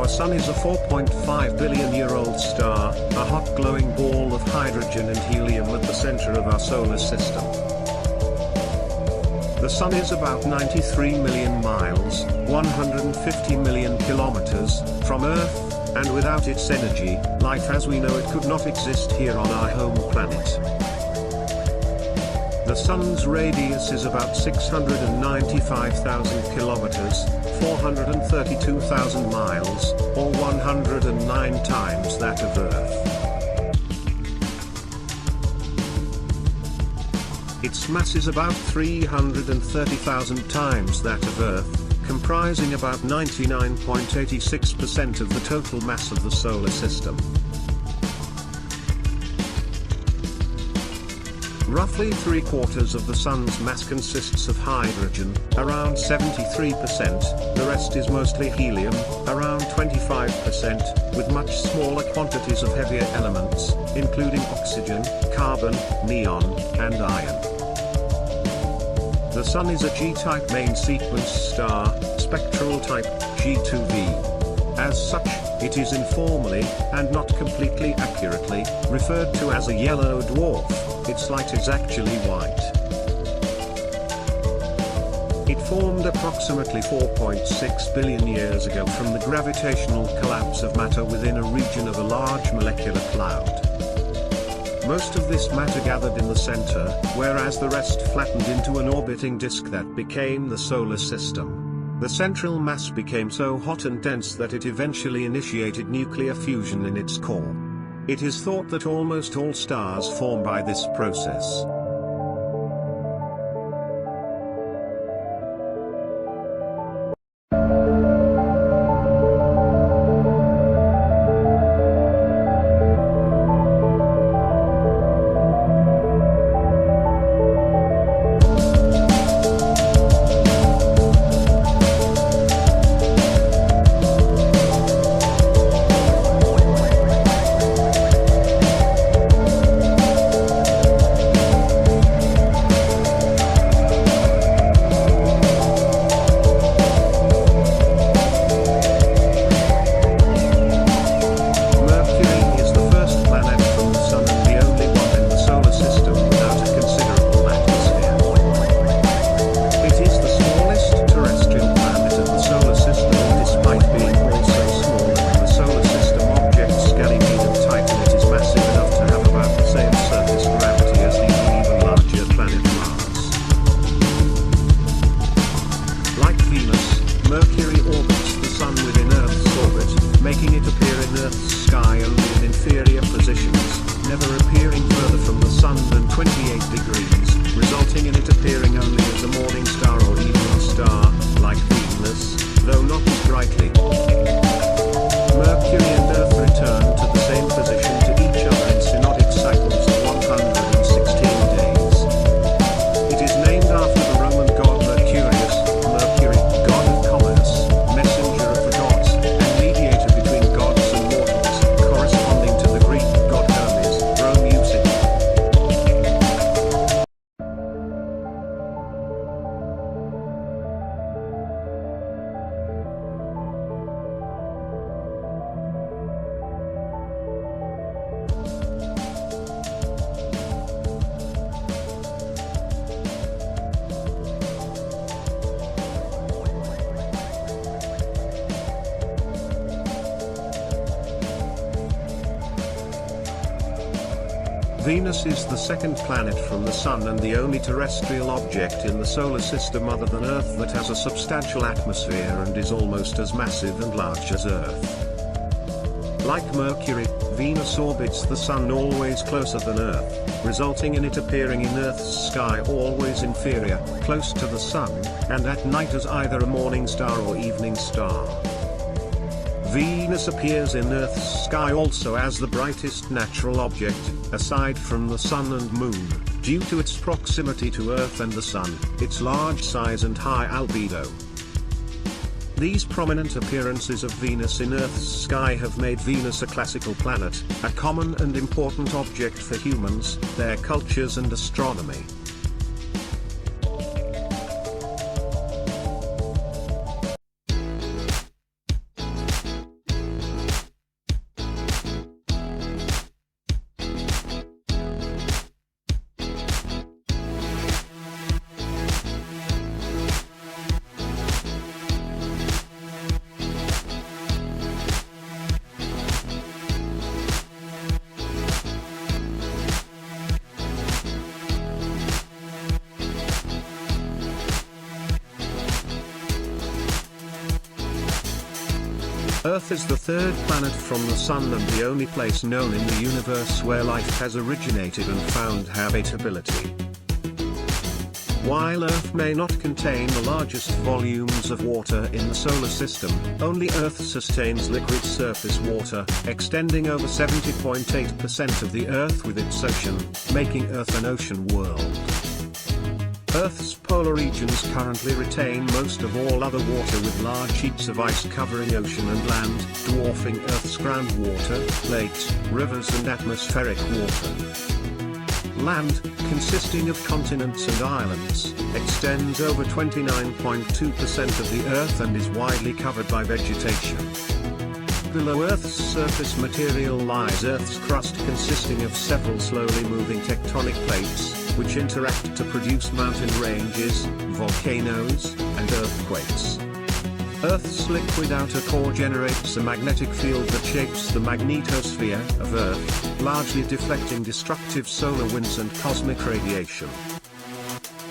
Our Sun is a 4.5 billion-year-old star, a hot glowing ball of hydrogen and helium at the center of our solar system. The Sun is about 93 million miles, 150 million kilometers, from Earth, and without its energy, life as we know it could not exist here on our home planet. The Sun's radius is about 695,000 kilometers, 432,000 miles, or 109 times that of Earth. Its mass is about 330,000 times that of Earth, comprising about 99.86% of the total mass of the solar system. Roughly 3/4 of the Sun's mass consists of hydrogen, around 73%, the rest is mostly helium, around 25%, with much smaller quantities of heavier elements, including oxygen, carbon, neon, and iron. The Sun is a G-type main sequence star, spectral type, G2V. As such, it is informally, and not completely accurately, referred to as a yellow dwarf. Its light is actually white. It formed approximately 4.6 billion years ago from the gravitational collapse of matter within a region of a large molecular cloud. Most of this matter gathered in the center, whereas the rest flattened into an orbiting disk that became the solar system. The central mass became so hot and dense that it eventually initiated nuclear fusion in its core. It is thought that almost all stars form by this process. Mercury orbits the Sun within Earth's orbit, making it appear in Earth's sky only in inferior positions, never appearing further from the Sun than 28 degrees, resulting in it appearing only as a morning star or evening star, like Venus, though not as brightly. Mercury and Earth return to the same position to each other in synodic cycles of 116 days. It is named after the Roman god Mercurius, Mercury, god of commerce, messenger of the gods, and mediator between gods and mortals, corresponding to the Greek god Hermes, Rome usage. Venus is the second planet from the Sun and the only terrestrial object in the solar system other than Earth that has a substantial atmosphere and is almost as massive and large as Earth. Like Mercury, Venus orbits the Sun always closer than Earth, resulting in it appearing in Earth's sky always inferior, close to the Sun, and at night as either a morning star or evening star. Venus appears in Earth's sky also as the brightest natural object, aside from the Sun and Moon, due to its proximity to Earth and the Sun, its large size and high albedo. These prominent appearances of Venus in Earth's sky have made Venus a classical planet, a common and important object for humans, their cultures and astronomy. Earth is the third planet from the Sun and the only place known in the universe where life has originated and found habitability. While Earth may not contain the largest volumes of water in the solar system, only Earth sustains liquid surface water, extending over 70.8% of the Earth with its ocean, making Earth an ocean world. Earth's polar regions currently retain most of all other water with large sheets of ice covering ocean and land, dwarfing Earth's groundwater, lakes, rivers and atmospheric water. Land, consisting of continents and islands, extends over 29.2% of the Earth and is widely covered by vegetation. Below Earth's surface material lies Earth's crust consisting of several slowly moving tectonic plates, which interact to produce mountain ranges, volcanoes, and earthquakes. Earth's liquid outer core generates a magnetic field that shapes the magnetosphere of Earth, largely deflecting destructive solar winds and cosmic radiation.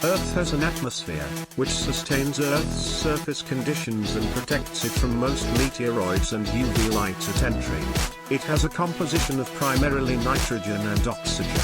Earth has an atmosphere, which sustains Earth's surface conditions and protects it from most meteoroids and UV light at entry. It has a composition of primarily nitrogen and oxygen.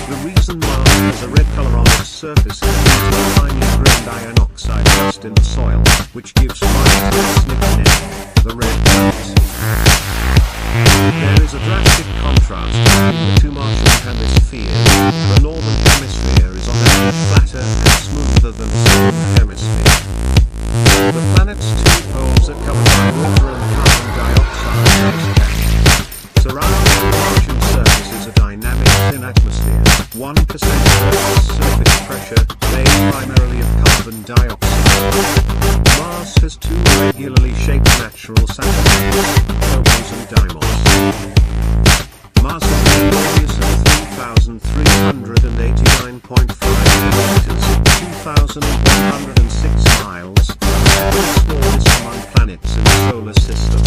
The reason Mars has a red color on its surface is due to a finely grained iron oxide lost in the soil, which gives rise to its nickname, the Red Planet. There is a drastic contrast between the two Martian hemispheres. The northern hemisphere is on average flatter and smoother than the southern hemisphere. The planet's two poles are covered by water and carbon dioxide. Surrounding the Martian surface is a dynamic thin atmosphere, 1% Earth's surface pressure, made primarily of carbon dioxide. Mars has two regularly shaped natural satellites, Phobos and Deimos. Mars has a radius of 3,389.5 kilometers, 2,106 miles, the smallest among planets in the solar system.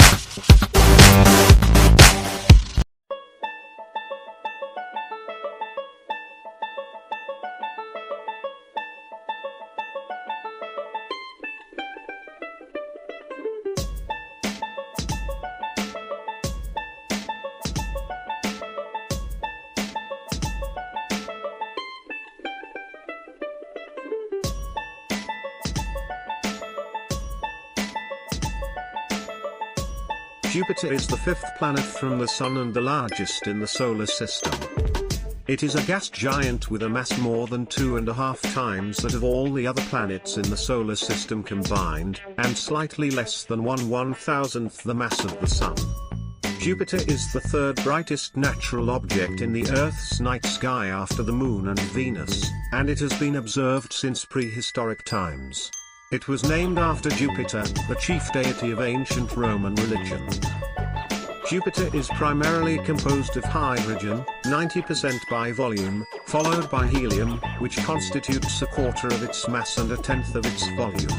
Jupiter is the fifth planet from the Sun and the largest in the solar system. It is a gas giant with a mass more than 2.5 times that of all the other planets in the solar system combined, and slightly less than 1/1000th the mass of the Sun. Jupiter is the third brightest natural object in the Earth's night sky after the Moon and Venus, and it has been observed since prehistoric times. It was named after Jupiter, the chief deity of ancient Roman religion. Jupiter is primarily composed of hydrogen, 90% by volume, followed by helium, which constitutes 1/4 of its mass and 1/10 of its volume.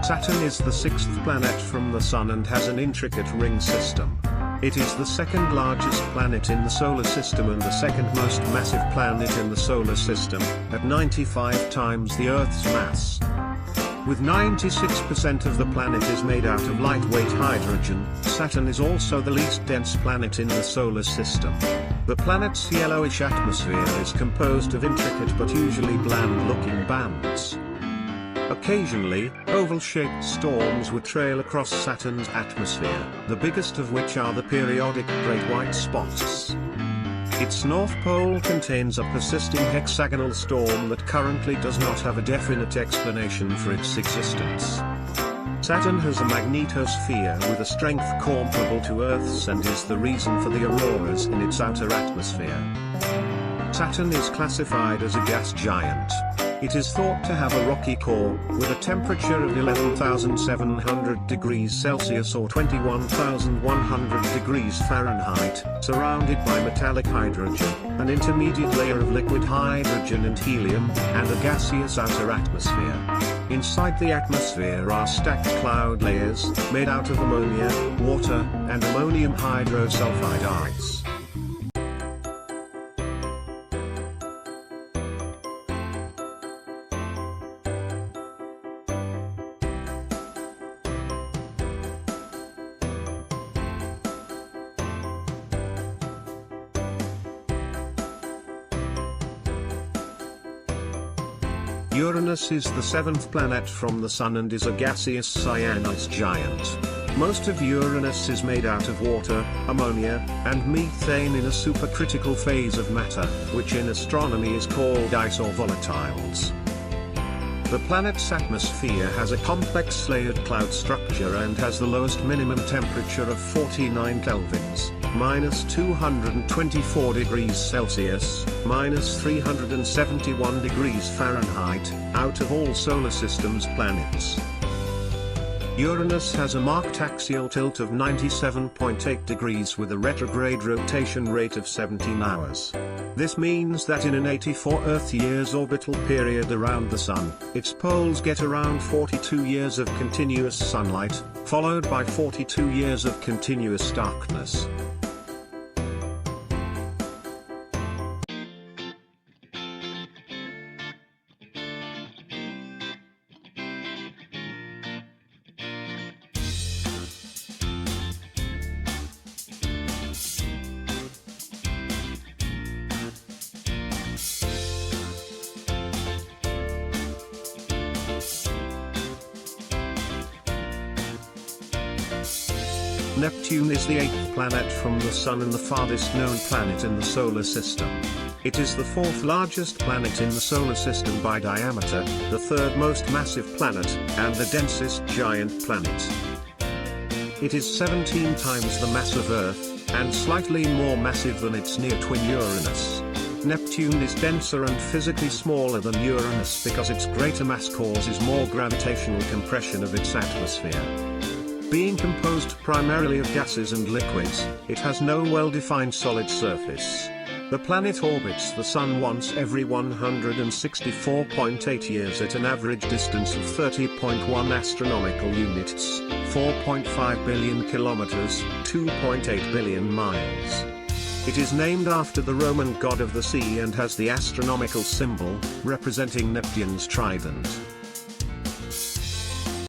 Saturn is the sixth planet from the Sun and has an intricate ring system. It is the second largest planet in the solar system and the second most massive planet in the solar system, at 95 times the Earth's mass. With 96% of the planet is made out of lightweight hydrogen, Saturn is also the least dense planet in the solar system. The planet's yellowish atmosphere is composed of intricate but usually bland-looking bands. Occasionally, oval-shaped storms would trail across Saturn's atmosphere, the biggest of which are the periodic great white spots. Its north pole contains a persisting hexagonal storm that currently does not have a definite explanation for its existence. Saturn has a magnetosphere with a strength comparable to Earth's and is the reason for the auroras in its outer atmosphere. Saturn is classified as a gas giant. It is thought to have a rocky core, with a temperature of 11,700 degrees Celsius or 21,100 degrees Fahrenheit, surrounded by metallic hydrogen, an intermediate layer of liquid hydrogen and helium, and a gaseous outer atmosphere. Inside the atmosphere are stacked cloud layers, made out of ammonia, water, and ammonium hydrosulfide ice. Uranus is the seventh planet from the Sun and is a gaseous cyanide giant. Most of Uranus is made out of water, ammonia, and methane in a supercritical phase of matter, which in astronomy is called ice or volatiles. The planet's atmosphere has a complex layered cloud structure and has the lowest minimum temperature of 49 kelvins, minus 224 degrees Celsius, minus 371 degrees Fahrenheit, out of all solar system's planets. Uranus has a marked axial tilt of 97.8 degrees with a retrograde rotation rate of 17 hours. This means that in an 84 Earth years orbital period around the Sun, its poles get around 42 years of continuous sunlight, followed by 42 years of continuous darkness. Neptune is the eighth planet from the Sun and the farthest known planet in the solar system. It is the fourth largest planet in the solar system by diameter, the third most massive planet, and the densest giant planet. It is 17 times the mass of Earth, and slightly more massive than its near twin Uranus. Neptune is denser and physically smaller than Uranus because its greater mass causes more gravitational compression of its atmosphere. Being composed primarily of gases and liquids, it has no well-defined solid surface. The planet orbits the Sun once every 164.8 years at an average distance of 30.1 astronomical units, 4.5 billion kilometers, 2.8 billion miles. It is named after the Roman god of the sea and has the astronomical symbol, representing Neptune's trident.